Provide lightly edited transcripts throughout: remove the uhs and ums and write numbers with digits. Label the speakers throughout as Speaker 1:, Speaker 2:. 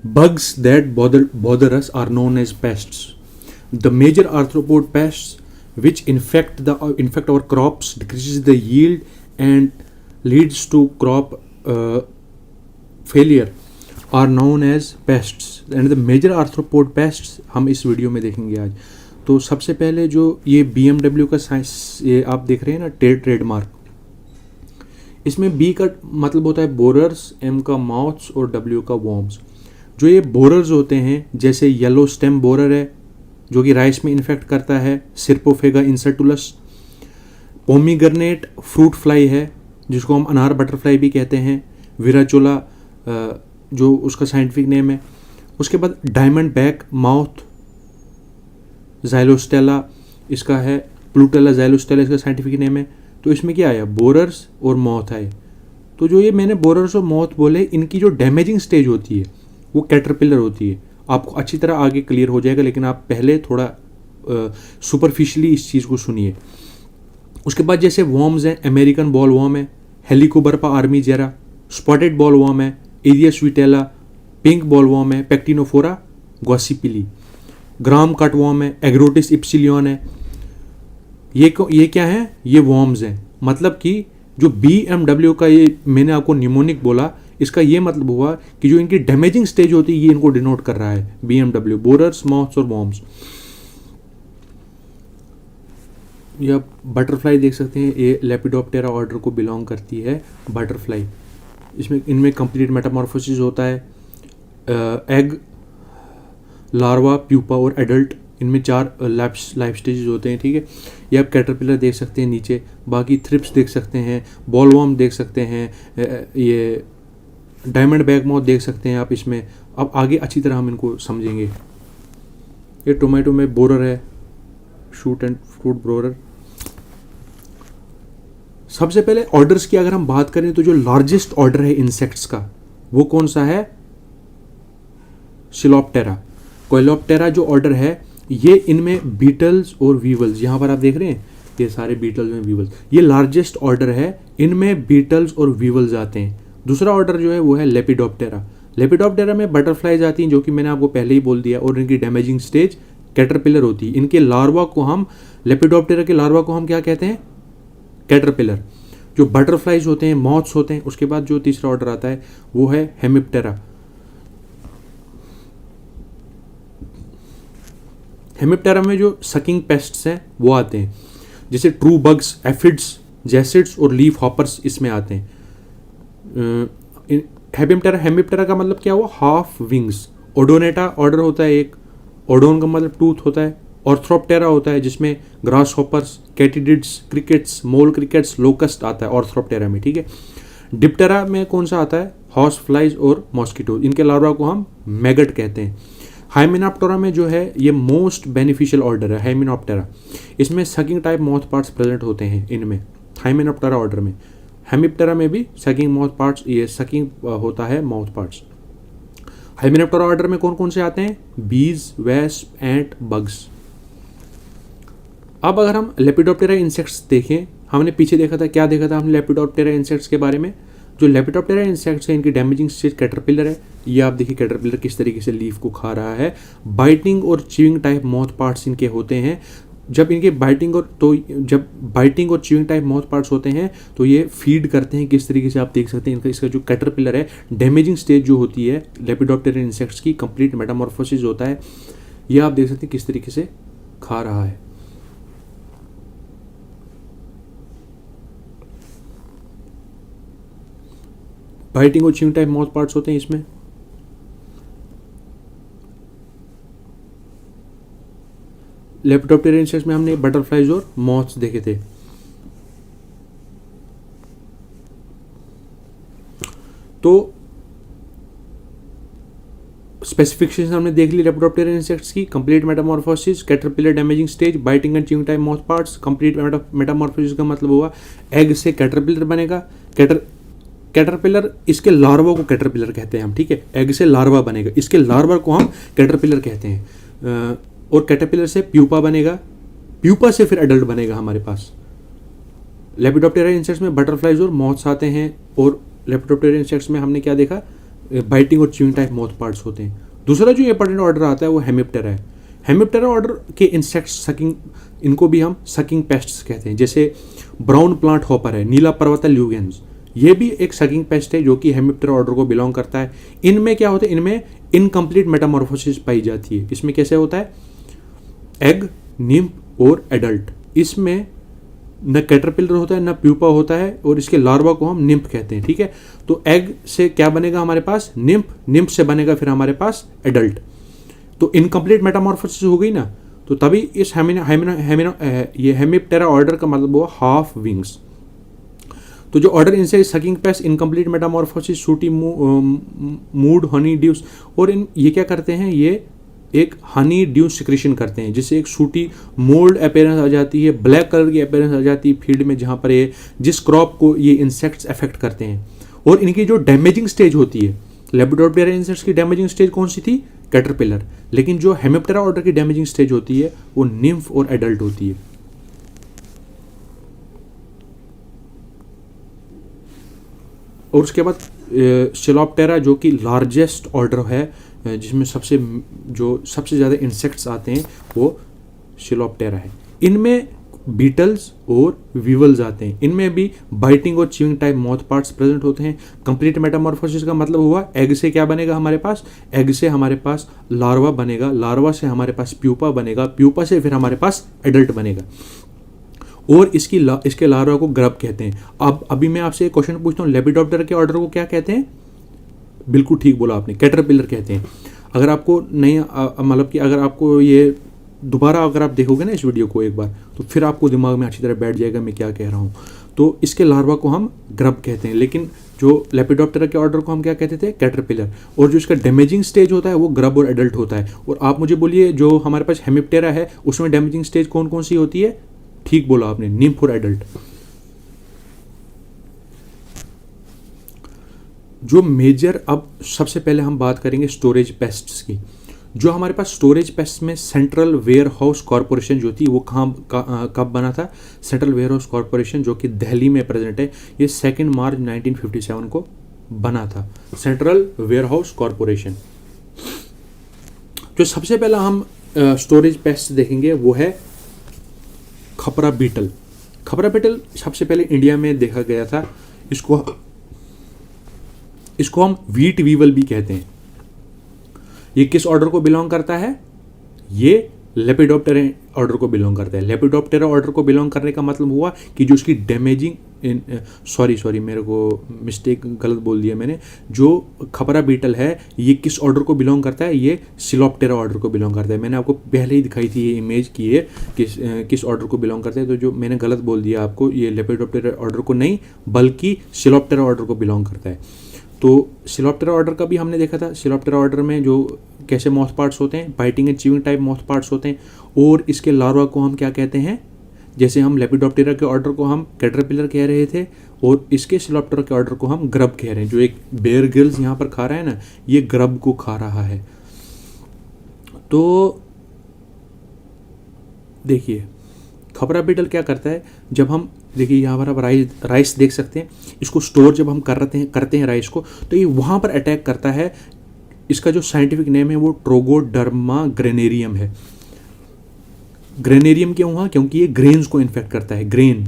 Speaker 1: Bugs that bother us are known as pests. The major arthropod pests which infect our crops, decreases the yield and leads to crop failure are known as pests. And the major arthropod pests हम इस video में देखेंगे आज. तो सबसे पहले जो ये BMW का साइंस ये आप देख रहे हैं ना ट्रेडमार्क, इसमें B का मतलब होता है बोरर्स, M का माउथ्स और W का वॉर्म्स. जो ये बोरर्स होते हैं जैसे येलो स्टेम बोरर है जो कि राइस में इन्फेक्ट करता है, सिरपोफेगा इंसर्टुलस. पोमीग्रेनेट फ्रूट फ्लाई है जिसको हम अनार बटरफ्लाई भी कहते हैं, विराचोला जो उसका साइंटिफिक नेम है. उसके बाद डायमंड बैक माउथ ज़ाइलोस्टेला इसका है, प्लूटेला ज़ाइलोस्टेला इसका साइंटिफिक नेम है. तो इसमें क्या आया, बोरर्स और मॉथ आए. तो जो ये मैंने बोरर्स और मॉथ बोले, इनकी जो डैमेजिंग स्टेज होती है वो कैटरपिलर होती है. आपको अच्छी तरह आगे क्लियर हो जाएगा, लेकिन आप पहले थोड़ा सुपरफिशियली इस चीज़ को सुनिए. उसके बाद जैसे वॉर्म्स हैं, अमेरिकन बॉल वॉर्म है, हेलिकोबर्पा आर्मीजेरा, स्पॉटेड बॉल वॉर्म है, एरियस विटेला, पिंक बॉल वॉर्म है, पेक्टिनोफोरा गॉसिपिली, ग्राम कट वॉर्म है, एग्रोटिस इप्सिलियन है. ये क्या है, ये वॉर्म्स हैं. मतलब कि जो BMW का ये मैंने आपको निमोनिक बोला, इसका ये मतलब हुआ कि जो इनकी डैमेजिंग स्टेज होती है ये इनको डिनोट कर रहा है. BMW बोरर्स, मॉथ्स और वॉर्म्स. या बटरफ्लाई देख सकते हैं, ये लेपिडोप्टेरा ऑर्डर को बिलोंग करती है बटरफ्लाई. इनमें कंप्लीट मेटामॉर्फोसिस होता है. एग, लार्वा, प्यूपा और एडल्ट, इनमें 4 लाइफ स्टेजेस होते हैं. ठीक है, ये आप कैटरपिलर देख सकते हैं नीचे. बाकी थ्रिप्स देख सकते हैं, बॉल वॉर्म देख सकते हैं, ये डायमंड बैक माउथ देख सकते हैं आप इसमें. अब आगे अच्छी तरह हम इनको समझेंगे. ये टोमेटो में बोरर है, शूट एंड फ्रूट बोरर. सबसे पहले ऑर्डर्स की अगर हम बात करें तो जो लार्जेस्ट ऑर्डर है इंसेक्ट्स का वो कौन सा है, सिलोप्टेरा. कोइलोप्टेरा जो ऑर्डर है ये इनमें बीटल्स और वीवल्स, यहाँ पर आप देख रहे हैं ये सारे बीटल्स और वीवल्स, ये लार्जेस्ट ऑर्डर है. इनमें बीटल्स और वीवल्स आते हैं. दूसरा ऑर्डर जो है वो है लेपिडोप्टेरा. लेपिडोप्टेरा में बटरफ्लाइज आती हैं जो कि मैंने आपको पहले ही बोल दिया, और इनकी डैमेजिंग स्टेज कैटरपिलर होती है. इनके लार्वा को हम, लेपिडोप्टेरा के लार्वा को हम क्या कहते हैं, कैटरपिलर. जो बटरफ्लाइज होते हैं, मॉथ्स होते हैं. उसके बाद जो तीसरा ऑर्डर आता है वो है हेमिप्टेरा. हेमिप्टेरा में जो सकिंग पेस्ट्स हैं वो आते हैं, जैसे ट्रू बग्स, एफिड्स, जैसिड्स और लीफ हॉपर्स इसमें आते हैं. हेमिप्टेरा का मतलब क्या हुआ, हाफ विंग्स. ओडोनेटा ऑर्डर होता है एक, ओडोन का मतलब टूथ होता है. ऑर्थ्रोप्टेरा होता है जिसमें ग्रास हॉपर्स, कैटिडिड्स, क्रिकेट्स, मोल क्रिकेट्स, लोकस्ट आता है ऑर्थ्रोप्टेरा में. ठीक है, डिप्टेरा में कौन सा आता है, हॉर्स फ्लाइज और मॉस्किटो. इनके लार्वा को हम मैगट कहते हैं. हाइमेनॉप्टेरा में जो है ये मोस्ट बेनिफिशियल ऑर्डर है हाइमेनॉप्टेरा. इसमें sucking type mouth parts present होते हैं इनमें, हाइमेनॉप्टेरा ऑर्डर में. हेमिप्टेरा में भी सकिंग माउथ पार्ट्स, ये सकिंग होता है माउथ पार्ट्स. हाइमेनॉप्टेरा ऑर्डर में कौन कौन से आते हैं, बीज, वेस्प, एंट, बग्स. अब अगर हम लेपिडोप्टेरा इंसेक्ट्स देखें, हमने पीछे देखा था, क्या देखा था हमने लेपिडोप्टेरा इंसेक्ट्स के बारे में. जो लेपिडोप्टेरा इंसेक्ट्स है इनकी डैमेजिंग स्टेज कैटरपिलर है. ये आप देखिए कैटरपिलर किस तरीके से लीफ को खा रहा है. बाइटिंग और च्यूइंग टाइप माउथ पार्ट्स इनके होते हैं. जब बाइटिंग और च्यूइंग टाइप माउथ पार्ट्स होते हैं तो ये फीड करते हैं किस तरीके से, आप देख सकते हैं. इसका जो कैटरपिलर है, डैमेजिंग स्टेज जो होती है लेपिडोप्टेरा इंसेक्ट्स की, कंप्लीट मेटामॉर्फोसिस होता है. ये आप देख सकते हैं किस तरीके से खा रहा है. बाइटिंग और च्यूइंग टाइप माउथ पार्ट्स होते हैं इसमें. लेपिडोप्टेरा इंसेक्ट्स में हमने बटरफ्लाइज और मॉथ्स देखे थे. तो स्पेसिफिकेशन हमने देख ली लेपिडोप्टेरा इंसेक्ट्स की, complete Metamorphosis, caterpillar damaging stage, biting and chewing type mouth parts. Complete Metamorphosis का मतलब हुआ एग से कैटरपिलर बनेगा. कैटरपिलर, इसके लार्वा को कैटरपिलर कहते हैं हम. ठीक है, एग से लार्वा बनेगा, इसके लार्वा को हम कैटरपिलर कहते हैं. और कैटरपिलर से प्यूपा बनेगा, प्यूपा से फिर एडल्ट बनेगा हमारे पास. लेपिडोप्टेरा इंसेक्ट्स में बटरफ्लाइज और मॉथ्स आते हैं. और लेपिडोप्टेरा इंसेक्ट्स में हमने क्या देखा, बाइटिंग और च्यूइंग टाइप माउथ पार्ट्स होते हैं। दूसरा जो इंपॉर्टेंट ऑर्डर आता है वो हेमिप्टेरा है। हेमिप्टेरा ऑर्डर के इंसेक्ट सकिंग, इनको भी हम सकिंग पेस्ट्स कहते हैं। जैसे ब्राउन प्लांट हॉपर है, नीला पर्वता ल्यूगेंस, ये भी एक सकिंग पेस्ट है जो कि हेमिप्टेरा ऑर्डर को बिलोंग करता है। इनमें क्या होता है, इनमें इनकम्प्लीट मेटामॉर्फोसिस पाई जाती है। इसमें कैसे होता है, एग, निम्फ और एडल्ट, इसमें न कैटरपिलर होता है न प्यूपा होता है, और इसके लार्वा को हम निम्फ कहते हैं। ठीक है, तो एग से क्या बनेगा हमारे पास, निम्फ, निम्फ से बनेगा फिर हमारे पास एडल्ट। तो इनकम्प्लीट मेटामॉर्फोसिस हो गई ना, तो तभी इस ये हेमिप्टेरा ऑर्डर का मतलब हुआ हाफ विंग्स। तो जो ऑर्डर इनसे सकिंग पेस्ट, इनकम्प्लीट मेटामॉर्फोसिस, सूटी मूड, हनी ड्यूस, और ये क्या करते हैं, ये एक हनी ड्यूस सिक्रेशन करते हैं, जिससे एक सूटी मोल्ड अपेयरेंस आ जाती है, ब्लैक कलर की अपेयरेंस आ जाती है फील्ड में जहाँ पर ये जिस क्रॉप को ये इंसेक्ट्स अफेक्ट करते हैं। और इनकी जो डैमेजिंग स्टेज होती है, लेपिडोप्टेरा इंसेक्ट्स की डैमेजिंग स्टेज कौन सी थी, कैटरपिलर, लेकिन जो हेमिप्टेरा ऑर्डर की डैमेजिंग स्टेज होती है वो निम्फ और एडल्ट होती है। और उसके बाद सिलोप्टेरा जो कि लार्जेस्ट ऑर्डर है, जिसमें सबसे ज़्यादा इंसेक्ट्स आते हैं, वो सिलोप्टेरा है। इनमें बीटल्स और वीवल्स आते हैं। इनमें भी बाइटिंग और chewing type mouth parts present होते हैं। कंप्लीट मेटामॉर्फोसिस का मतलब हुआ एग से क्या बनेगा हमारे पास, एग से हमारे पास लार्वा बनेगा, लार्वा से हमारे पास प्यूपा बनेगा, प्यूपा से फिर हमारे पास एडल्ट बनेगा, और इसके लार्वा को ग्रब कहते हैं। अब अभी मैं आपसे एक क्वेश्चन पूछता हूँ, लेपिडोप्टेरा के ऑर्डर को क्या कहते हैं, बिल्कुल ठीक बोला आपने, कैटरपिलर कहते हैं। अगर आपको नहीं मतलब कि अगर आपको ये दोबारा अगर आप देखोगे ना इस वीडियो को एक बार, तो फिर आपको दिमाग में अच्छी तरह बैठ जाएगा मैं क्या कह रहा हूँ। तो इसके लार्वा को हम ग्रब कहते हैं, लेकिन जो लेपिडोप्टेरा के ऑर्डर को हम क्या कहते थे, कैटरपिलर। और जो इसका डैमेजिंग स्टेज होता है वो ग्रब और एडल्ट होता है। और आप मुझे बोलिए, जो हमारे पास हेमिप्टेरा है उसमें डैमेजिंग स्टेज कौन कौन सी होती है, ठीक बोला आपने, निम्फ और एडल्ट। जो मेजर, अब सबसे पहले हम बात करेंगे स्टोरेज पेस्ट्स की। जो हमारे पास स्टोरेज पेस्ट में सेंट्रल वेयर हाउस कॉरपोरेशन जो थी वो कब बना था, सेंट्रल वेयर हाउस कॉरपोरेशन जो कि दिल्ली में प्रेजेंट है, ये 2 मार्च 1957 को बना था, सेंट्रल वेयर हाउस कॉरपोरेशन। जो सबसे पहला हम स्टोरेज पेस्ट देखेंगे वो है खपरा बीटल। खपरा बीटल सबसे पहले इंडिया में देखा गया था। इसको हम व्हीट वीवल भी कहते हैं। ये किस ऑर्डर को बिलोंग करता है, ये लेपिडोप्टेरा ऑर्डर को बिलोंग करता है। लेपिडोप्टेरा ऑर्डर को बिलोंग करने का मतलब हुआ कि जो उसकी डैमेजिंग, सॉरी मेरे को मिस्टेक, गलत बोल दिया मैंने। जो खपरा बीटल है ये किस ऑर्डर को बिलोंग करता है, ये सिलोप्टेरा ऑर्डर को बिलोंग करता है। मैंने आपको पहले ही दिखाई थी ये इमेज की है किस ऑर्डर को बिलोंग करता है। तो जो मैंने गलत बोल दिया आपको, ये लेपिडोप्टेरा ऑर्डर को नहीं बल्कि सिलोप्टेरा ऑर्डर को बिलोंग करता है। तो सिलोप्टेरा ऑर्डर का भी हमने देखा था। सिलोप्टेरा ऑर्डर में जो कैसे माउथ पार्ट्स होते हैं, biting and chewing type mouth parts होते हैं। और इसके लार्वा को हम क्या कहते हैं, जैसे हम लेपिडोप्टेरा के ऑर्डर को हम कैटरपिलर कह रहे थे, और इसके सिलोप्टेरा के ऑर्डर को हम ग्रब कह रहे हैं। जो एक बेयर ग्रिल्स यहाँ पर खा रहा है ना, ये ग्रब को खा रहा है। तो देखिए खपरा बीटल क्या करता है, जब हम देखिए यहाँ पर आप राइस देख सकते हैं, इसको स्टोर जब हम करते हैं राइस को, तो ये वहाँ पर अटैक करता है। इसका जो साइंटिफिक नेम है वो ट्रोगोडर्मा ग्रेनेरियम है। ग्रेनेरियम क्यों हुआ, क्योंकि ये ग्रेन्स को इन्फेक्ट करता है, ग्रेन,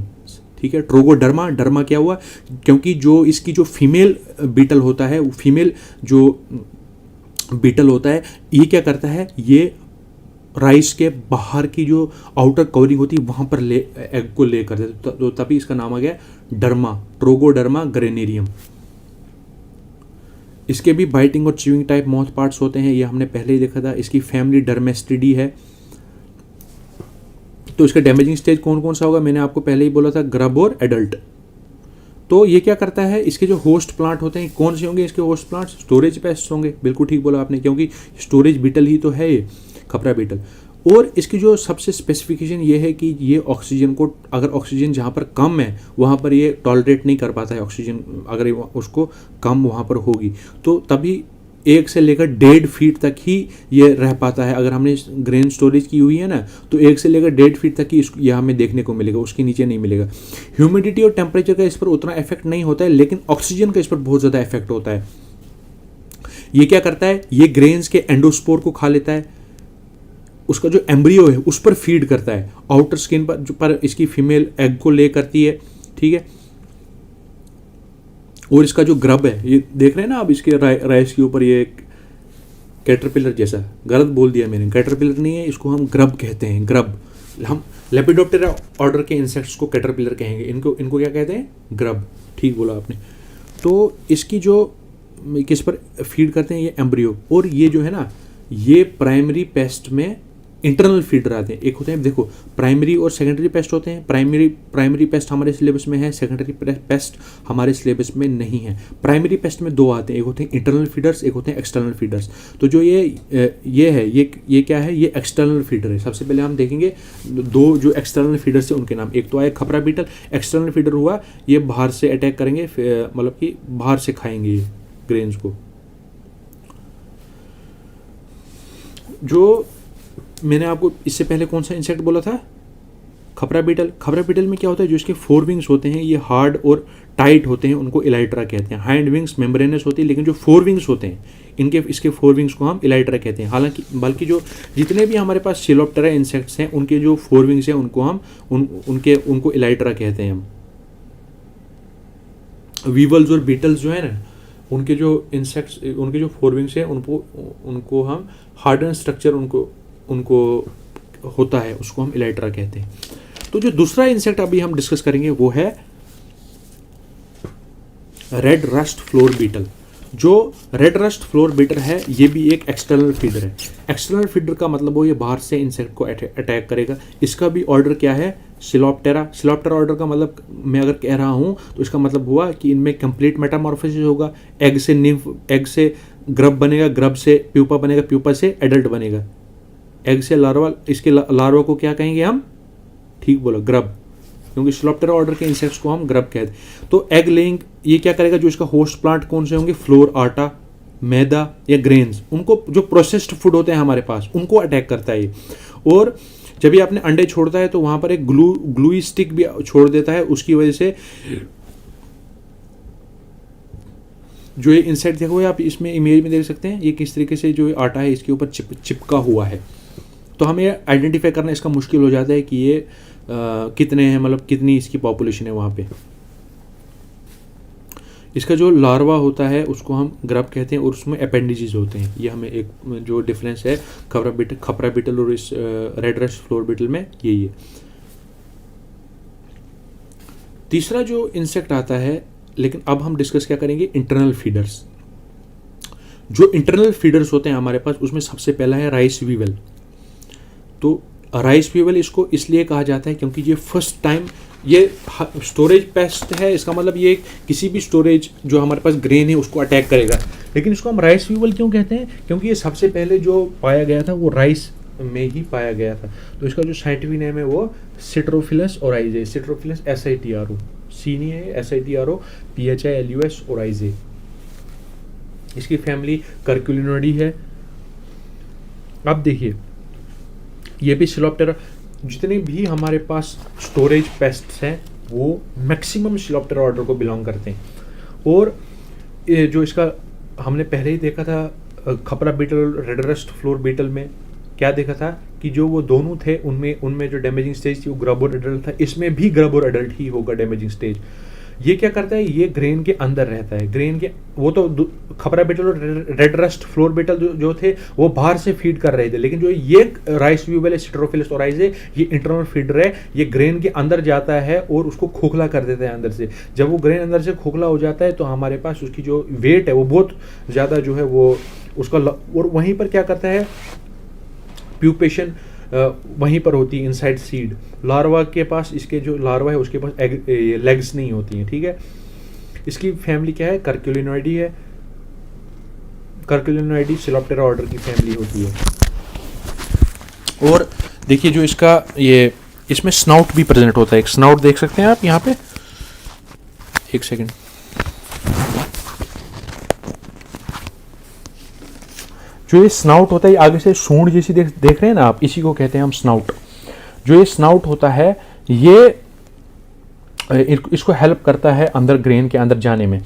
Speaker 1: ठीक है। ट्रोगोडर्मा, डर्मा क्या हुआ, क्योंकि जो इसकी जो फीमेल बीटल होता है, फीमेल जो बीटल होता है, ये क्या करता है, ये राइस के बाहर की जो आउटर कवरिंग होती है वहाँ पर एग को ले कर देते, तो तभी इसका नाम आ गया डर्मा, ट्रोगोडर्मा ग्रेनेरियम। इसके भी बाइटिंग और च्यूइंग टाइप माउथ पार्ट्स होते हैं, ये हमने पहले ही देखा था। इसकी फैमिली डर्मेस्टिडी है। तो इसका डैमेजिंग स्टेज कौन कौन सा होगा, मैंने आपको पहले ही बोला था, ग्रब और एडल्ट। तो ये क्या करता है, इसके जो होस्ट प्लांट होते हैं कौन से होंगे, इसके होस्ट प्लांट स्टोरेज पेस्ट होंगे, बिल्कुल ठीक बोला आपने, क्योंकि स्टोरेज बीटल ही तो है ये खपरा बीटल। और इसकी जो सबसे स्पेसिफिकेशन ये है कि ये ऑक्सीजन को, अगर ऑक्सीजन जहाँ पर कम है वहाँ पर ये टॉलरेट नहीं कर पाता है ऑक्सीजन, अगर उसको कम वहाँ पर होगी तो तभी 1 से लेकर 1.5 फीट तक ही ये रह पाता है। अगर हमने ग्रेन स्टोरेज की हुई है ना, तो 1 से लेकर 1.5 फीट तक ही यह हमें देखने को मिलेगा, उसके नीचे नहीं मिलेगा। ह्यूमिडिटी और टेम्परेचर का इस पर उतना इफेक्ट नहीं होता है, लेकिन ऑक्सीजन का इस पर बहुत ज़्यादा इफेक्ट होता है। ये क्या करता है, ये ग्रेन्स के एंडोस्पोर को खा लेता है, उसका जो एम्ब्रियो है उस पर फीड करता है, आउटर स्किन पर जो पर इसकी फीमेल एग को ले करती है, ठीक है। और इसका जो ग्रब है, ये देख रहे हैं ना आप इसके राइस के ऊपर ये कैटरपिलर जैसा, गलत बोल दिया मैंने, कैटरपिलर नहीं है, इसको हम ग्रब कहते हैं, ग्रब। हम लेपिडोप्टेरा ऑर्डर के इंसेक्ट्स को कैटरपिलर कहेंगे, इनको क्या कहते हैं, ग्रब, ठीक बोला आपने। तो इसकी जो किस पर फीड करते हैं, ये एम्ब्रियो। और ये जो है ना, ये प्राइमरी पेस्ट में इंटरनल फीडर आते हैं। एक होते हैं, देखो प्राइमरी और सेकेंडरी पेस्ट होते हैं। प्राइमरी पेस्ट हमारे सिलेबस में है, सेकेंडरी पेस्ट हमारे सिलेबस में नहीं है। प्राइमरी पेस्ट में दो आते हैं, एक होते हैं इंटरनल फीडर्स, एक होते हैं एक्सटर्नल फीडर्स। तो जो ये है, ये क्या है, ये एक्सटर्नल फीडर है। सबसे पहले हम देखेंगे दो जो एक्सटर्नल फीडर्स है उनके नाम। एक तो आया खपरा बीटल, एक्सटर्नल फीडर हुआ, ये बाहर से अटैक करेंगे, मतलब कि बाहर से खाएंगे ये ग्रेन्स को। जो मैंने आपको इससे पहले कौन सा इंसेक्ट बोला था, खपरा बीटल। खपरा बीटल में क्या होता है, जो इसके 4 विंग्स होते हैं ये हार्ड और टाइट होते हैं, उनको इलाइट्रा कहते हैं। हाइंड विंग्स मेम्ब्रेनस होती है, लेकिन जो 4 विंग्स होते हैं इसके 4 विंग्स को हम इलाइट्रा कहते हैं। हालांकि बल्कि जो जितने भी हमारे पास सिलोप्टेरा इंसेक्ट्स हैं उनके जो 4 विंग्स हैं उनको हम उनको इलाइट्रा कहते हैं हम। वीवल्स और बीटल्स जो है ना, उनके जो इंसेक्ट्स, उनके जो 4 विंग्स हैं उनको हम हार्डन स्ट्रक्चर उनको होता है, उसको हम इलाइट्रा कहते हैं। तो जो दूसरा इंसेक्ट अभी हम डिस्कस करेंगे वो है रेड रस्ट फ्लोर बीटल। जो रेड रस्ट फ्लोर बीटल है, ये भी एक एक्सटर्नल फीडर है। एक्सटर्नल फीडर का मतलब वो ये बाहर से इंसेक्ट को अटैक करेगा। इसका भी ऑर्डर क्या है, सिलोप्टेरा। सिलोप्टेरा ऑर्डर का मतलब मैं अगर कह रहा हूँ तो इसका मतलब हुआ कि इनमें कंप्लीट मेटामॉर्फोसिस होगा। एग से निम्फ, एग से ग्रब बनेगा, ग्रब से प्यूपा बनेगा, प्यूपा से एडल्ट बनेगा। एग से लार्वा, इसके लार्वा को क्या कहेंगे हम, ठीक बोला, ग्रब, क्योंकि सिलोप्टेरा ऑर्डर के इंसेक्ट्स को हम ग्रब कहते हैं। तो एग लेइंग ये क्या करेगा, जो इसका होस्ट प्लांट कौन से होंगे, फ्लोर, आटा, मैदा या ग्रेन्स, उनको जो प्रोसेस्ड फूड होते हैं हमारे पास उनको अटैक करता है। और जब ये अपने अंडे छोड़ता है तो वहां पर एक ग्लूई स्टिक भी छोड़ देता है। उसकी वजह से जो ये इंसेक्ट देखो, आप इसमें इमेज में देख सकते हैं, ये किस तरीके से जो आटा है इसके ऊपर चिपका हुआ है। तो हमें आइडेंटिफाई करना इसका मुश्किल हो जाता है कि ये कितने हैं, मतलब कितनी इसकी पॉपुलेशन है वहाँ पे। इसका जो लार्वा होता है उसको हम ग्रब कहते हैं और उसमें अपेंडिजेस होते हैं। ये हमें एक जो डिफरेंस है खपरा बीटल और इस रेड रस्ट फ्लोर बीटल में यही है। तीसरा जो इंसेक्ट आता है, लेकिन अब हम डिस्कस क्या करेंगे, इंटरनल फीडर्स। जो इंटरनल फीडर्स होते हैं हमारे पास, उसमें सबसे पहला है राइस वीवल। तो राइस वीवल इसको इसलिए कहा जाता है क्योंकि ये फर्स्ट टाइम, ये स्टोरेज पेस्ट है। इसका मतलब ये किसी भी स्टोरेज जो हमारे पास ग्रेन है उसको अटैक करेगा। लेकिन इसको हम राइस वीवल क्यों कहते हैं, क्योंकि ये सबसे पहले जो पाया गया था वो राइस में ही पाया गया था। तो इसका जो साइंटिफिक नेम है वो सिट्रोफिलस ओराइजे। सिट्रोफिलस SITRO, सी नहीं है, SITRO PHILUS ओराइजे। इसकी फैमिली कर्क्यूलिनोडी है। अब देखिए, ये भी सिलोप्टेरा, जितने भी हमारे पास स्टोरेज पेस्ट्स हैं वो मैक्सिमम सिलोप्टेरा ऑर्डर को बिलोंग करते हैं। और ये जो इसका हमने पहले ही देखा था khapra beetle, red rust flour beetle में क्या देखा था कि जो वो दोनों थे उनमें जो डैमेजिंग स्टेज थी वो ग्रब और एडल्ट था। इसमें भी ग्रब और एडल्ट ही होगा डैमेजिंग स्टेज। ये क्या करता है, ये ग्रेन के अंदर रहता है। ग्रेन के, वो तो खपरा बीटल और रेड रस्ट फ्लोर बीटल जो थे वो बाहर से फीड कर रहे थे, लेकिन जो ये राइस वीवल है सिट्रोफिलस ओराइजे, ये इंटरनल फीडर है। ये ग्रेन के अंदर जाता है और उसको खोखला कर देता है अंदर से। जब वो ग्रेन अंदर से खोखला हो जाता है तो हमारे पास उसकी जो वेट है वो बहुत ज़्यादा जो है वो उसका, और वहीं पर क्या करता है, प्यूपेशन वहीं पर होती है इनसाइड सीड। लार्वा के पास, इसके जो लार्वा है उसके पास लेग्स नहीं होती हैं, ठीक है। इसकी फैमिली क्या है, कर्क्यूलिनोइडी है। कर्क्यूलिनोइडी सिलोप्टेरा ऑर्डर की फैमिली होती है। और देखिए जो इसका ये, इसमें स्नाउट भी प्रेजेंट होता है। एक स्नाउट देख सकते हैं आप यहाँ पे, एक सेकेंड, जो ये स्नाउट होता है आगे से सूंड जैसी देख रहे हैं ना आप, इसी को कहते हैं हम स्नाउट। जो ये स्नाउट होता है ये इसको हेल्प करता है अंदर ग्रेन के अंदर जाने में।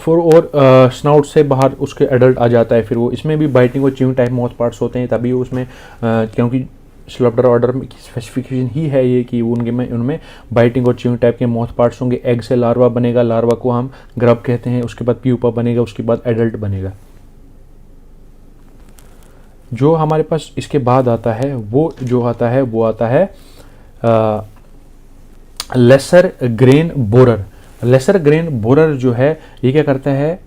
Speaker 1: फिर और स्नाउट से बाहर उसके एडल्ट आ जाता है। फिर वो इसमें भी बाइटिंग और च्यूइंग टाइप माउथ पार्ट्स होते हैं, तभी उसमें क्योंकि सिलोप्टेरा ऑर्डर में स्पेसिफिकेशन ही है ये कि उनमें बाइटिंग और च्यूइंग टाइप के माउथ पार्ट्स होंगे। एग से लार्वा बनेगा, लार्वा को हम ग्रब कहते हैं, उसके बाद प्यूपा बनेगा, उसके बाद एडल्ट बनेगा। जो हमारे पास इसके बाद आता है वो आता है lesser grain borer. Lesser grain borer जो है ये क्या करता है,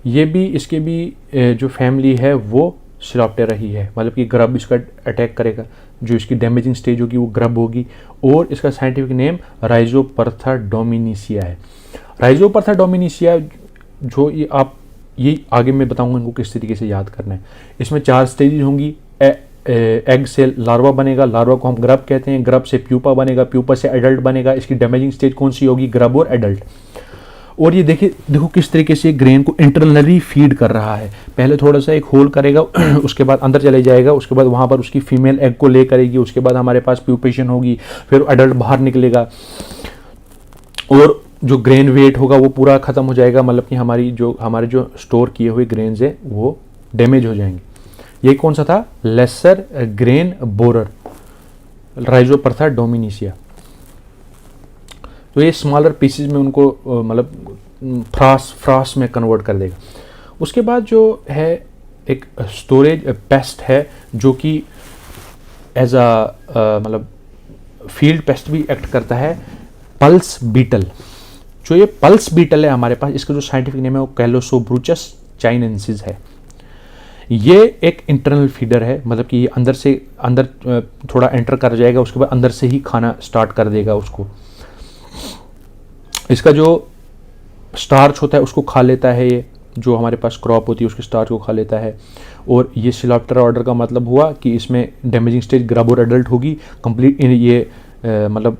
Speaker 1: ये भी इसके भी जो फैमिली है वो सिलोप्टेरा ही है, मतलब कि ग्रब इसका अटैक करेगा। जो इसकी डैमेजिंग स्टेज होगी वो ग्रब होगी, और इसका साइंटिफिक नेम राइजोपरथा डोमिनिसिया है। राइजोपरथा डोमिनिसिया जो ये आगे मैं बताऊंगा इनको किस तरीके से याद करना है। इसमें 4 स्टेजेस होंगी। एग से लार्वा बनेगा, लार्वा को हम ग्रब कहते हैं, ग्रब से प्यूपा बनेगा, प्यूपा से एडल्ट बनेगा। इसकी डैमेजिंग स्टेज कौन सी होगी, ग्रब और एडल्ट। और ये देखो किस तरीके से ग्रेन को इंटरनली फीड कर रहा है। पहले थोड़ा सा एक होल करेगा, उसके बाद अंदर चले जाएगा, उसके बाद वहाँ पर उसकी फीमेल एग को ले करेगी, उसके बाद हमारे पास प्यूपेशन होगी, फिर एडल्ट बाहर निकलेगा, और जो ग्रेन वेट होगा वो पूरा ख़त्म हो जाएगा, मतलब कि हमारे जो स्टोर किए हुए ग्रेन्स हैं वो डैमेज हो जाएंगे। ये कौन सा था, लेसर ग्रेन बोरर, राइजोपरथा डोमिनिसिया। तो ये स्मॉलर पीसेज में उनको मतलब फ्रास में कन्वर्ट कर देगा। उसके बाद जो है एक स्टोरेज पेस्ट है जो कि एज मतलब फील्ड पेस्ट भी एक्ट करता है, पल्स बीटल। जो ये पल्स बीटल है हमारे पास, इसका जो साइंटिफिक नेम है वो कैलोसोब्रूचस चाइनेंसिस है। ये एक इंटरनल फीडर है, मतलब कि ये अंदर थोड़ा एंटर कर जाएगा, उसके बाद अंदर से ही खाना स्टार्ट कर देगा उसको। इसका जो स्टार्च होता है उसको खा लेता है, ये जो हमारे पास क्रॉप होती है उसके स्टार्च को खा लेता है। और ये सिलोप्टेरा ऑर्डर का मतलब हुआ कि इसमें डैमेजिंग स्टेज ग्रब और एडल्ट होगी कंप्लीट। ये मतलब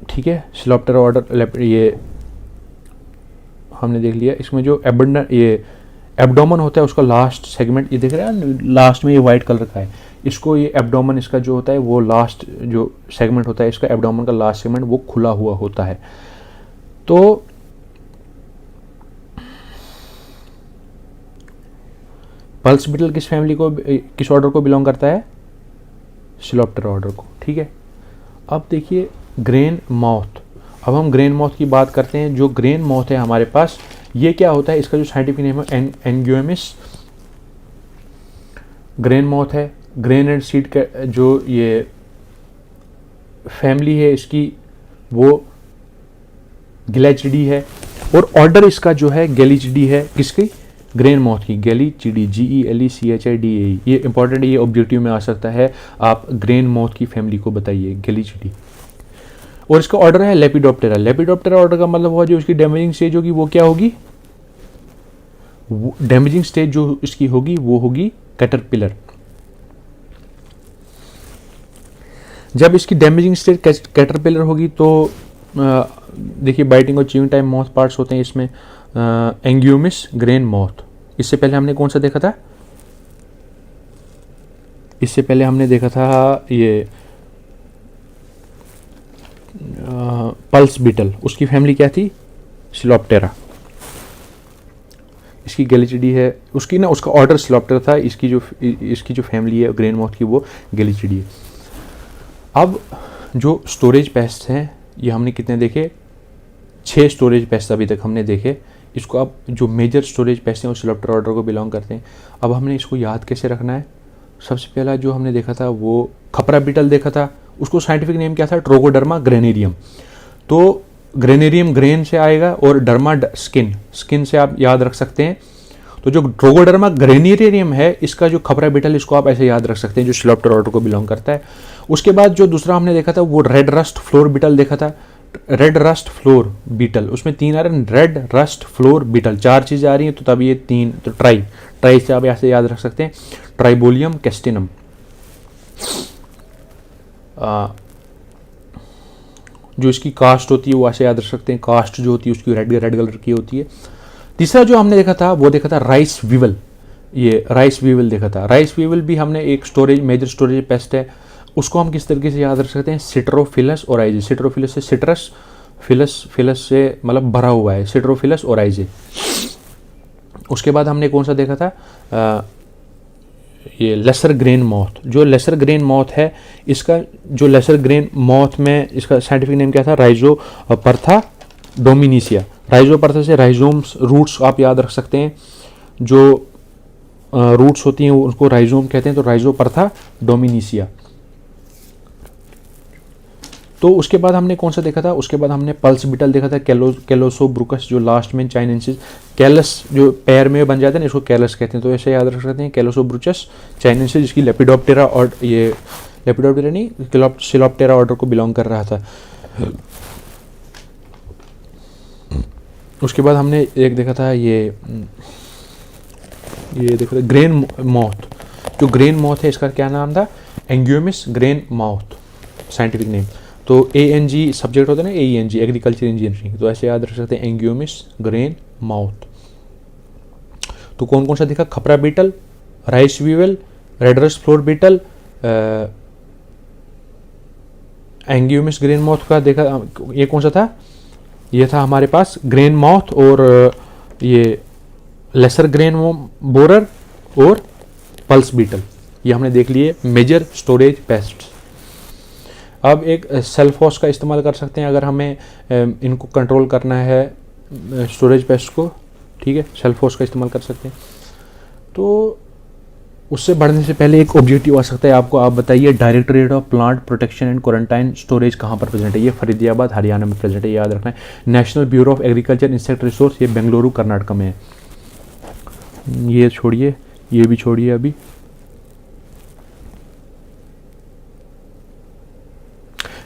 Speaker 1: ठीक है, सिलोप्टेरा ऑर्डर ये हमने देख लिया। इसमें जो एब्डोमन होता है उसका लास्ट सेगमेंट, ये देख रहे हैं लास्ट में ये वाइट कलर का है, इसको ये एब्डोमन इसका जो होता है वो लास्ट जो सेगमेंट होता है इसका एब्डोमन का लास्ट सेगमेंट वो खुला हुआ होता है। तो पल्स बीटल किस फैमिली को, किस ऑर्डर को बिलोंग करता है, सिलोप्टेरा ऑर्डर को। ठीक है, अब देखिए ग्रेन माउथ। अब हम ग्रेन माउथ की बात करते हैं। जो ग्रेन माउथ है हमारे पास, ये क्या होता है, इसका जो साइंटिफिक नेम है एंग्योमिस ग्रेन माउथ है। ग्रेन एंड सीड का जो ये फैमिली है इसकी वो गिलेचिडी है, और ऑर्डर इसका जो है गेलिचिडी है। किसकी, ग्रेन माउथ की, गेलिचिडी, GELECHIDAE। ये इंपॉर्टेंट, ये ऑब्जेक्टिव में आ सकता है। आप ग्रेन माउथ की फैमिली को बताइए, गेलिचिडी। और इसका ऑर्डर है लेपिडोप्टेरा। लेपिडोप्टेरा ऑर्डर का मतलब हुआ जो इसकी डैमेजिंग स्टेज होगी वो क्या होगी, डैमेजिंग स्टेज जो इसकी होगी वो होगी कैटरपिलर। जब इसकी डैमेजिंग स्टेज कैटरपिलर होगी तो देखिए बाइटिंग और च्यूइंग टाइप माउथ पार्ट्स होते हैं इसमें। एंग्योमिस ग्रेन माउथ, इससे पहले हमने कौन सा देखा था, इससे पहले हमने देखा था ये पल्स बीटल, उसकी फैमिली क्या थी, सिलोप्टेरा। इसकी गेलिचिडी है, उसका ऑर्डर सिलोप्टेरा था, इसकी जो फैमिली है ग्रेन माउथ की वो गेलिचिडी है। अब जो स्टोरेज पेस्ट हैं ये हमने कितने देखे, 6 स्टोरेज पेस्ट अभी तक हमने देखे। इसको अब जो मेजर स्टोरेज पेस्ट हैं वो सिलोप्टेरा ऑर्डर को बिलोंग करते हैं। अब हमने इसको याद कैसे रखना है, सबसे पहला जो हमने देखा था वो खपरा बीटल देखा था, उसको साइंटिफिक नेम क्या था, ट्रोगोडर्मा ग्रेनेरियम। तो ग्रेनेरियम ग्रेन से आएगा और डर्मा स्किन से आप याद रख सकते हैं। तो जो ट्रोगोडर्मा ग्रेनेरियम है इसका जो खपरा बीटल, इसको आप ऐसे याद रख सकते हैं जो सिलोप्टेरा ऑर्डर को बिलोंग करता है। उसके बाद जो दूसरा हमने देखा था वो रेड रस्ट फ्लोर बीटल देखा था, रेड रस्ट फ्लोर बीटल। उसमें 3 आ रहे हैं, रेड रस्ट फ्लोर बीटल, 4 चीज़ें आ रही हैं तो तब ये 3, तो ट्राई से आप ऐसे याद रख सकते हैं, ट्राइबोलियम कैस्टिनम। जो इसकी कास्ट होती है वो ऐसे याद रख सकते हैं, कास्ट जो होती है उसकी रेड कलर की होती है। तीसरा जो हमने देखा था वो देखा था राइस वीवल, ये राइस वीवल देखा था। राइस वीवल भी हमने एक मेजर स्टोरेज पेस्ट है, उसको हम किस तरीके से याद रख सकते हैं, सिट्रोफिलस और आइजिस। सिट्रोफिलस से सिट्रस, फिलस से मतलब भरा हुआ है, सिट्रोफिलस ओराइजे। उसके बाद हमने कौन सा देखा था, ये लेसर ग्रेन मॉथ। जो लेसर ग्रेन मॉथ है, इसका जो लेसर ग्रेन मॉथ में इसका साइंटिफिक नेम क्या था, राइजोपरथा डोमिनिसिया। राइजोपरथा से राइजोम्स, रूट्स आप याद रख सकते हैं, जो रूट्स होती हैं उनको राइजोम कहते हैं, तो राइजोपरथा डोमिनिसिया। तो उसके बाद हमने कौन सा देखा था, उसके बाद हमने पल्स बीटल देखा था, कैलोसोब्रुकस, जो लास्ट में चाइनेंसिस, कैलस जो पैर में बन जाता है ना, इसको कैलस कहते हैं, तो ऐसे याद रख सकते हैं, कैलोसोब्रुचस चाइनेंसिस, जिसकी लेपिडोप्टेरा और ये लेपिडोप्टेरा नहीं सिलोप्टेरा ऑर्डर को बिलोंग कर रहा था। उसके बाद हमने एक देखा था ये देखा था ग्रेन मॉथ। जो ग्रेन मॉथ है, इसका क्या नाम था, एंग्योमिस ग्रेन मॉथ साइंटिफिक नेम। तो ANG सब्जेक्ट होता है ना, AENG एग्रीकल्चर इंजीनियरिंग, तो ऐसे याद रख सकते हैं, एंग्योमिस ग्रेन माउथ। तो कौन कौन सा दिखा, khapra beetle, rice weevil, red rust flour beetle, Angoumois grain moth का देखा, ये कौन सा था, ये था हमारे पास ग्रेन माउथ, और ये लेसर ग्रेन बोरर और पल्स बीटल, ये हमने देख लिए मेजर स्टोरेज पेस्ट्स। अब एक सेल्फोस का इस्तेमाल कर सकते हैं अगर हमें इनको कंट्रोल करना है, स्टोरेज पेस्ट को, ठीक है, सेल्फोस का इस्तेमाल कर सकते हैं। तो उससे बढ़ने से पहले एक ऑब्जेक्टिव आ सकता है आपको, आप बताइए directorate of plant protection and quarantine storage कहाँ पर प्रेजेंट है। ये फरीदियाबाद हरियाणा में प्रेजेंट है, याद रखना है। National bureau of agriculture insect resource, ये बेंगलुरु कर्नाटक में है। ये छोड़िए, ये भी छोड़िए अभी।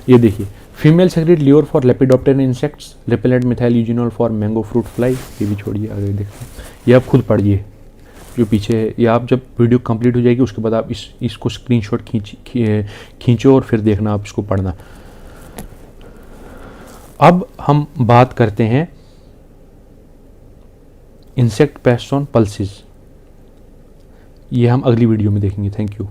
Speaker 1: ये देखिए, female secret lure for lepidoptera insects, repellent methyl eugenol for mango fruit fly, ये भी छोड़िए, आगे देखते हैं। ये आप खुद पढ़िए जो पीछे है, या आप जब वीडियो कंप्लीट हो जाएगी उसके बाद आप इसको स्क्रीनशॉट खींचो और फिर देखना, आप इसको पढ़ना। अब हम बात करते हैं इंसेक्ट पेस्ट ऑन पल्सेस, ये हम अगली वीडियो में देखेंगे। Thank you.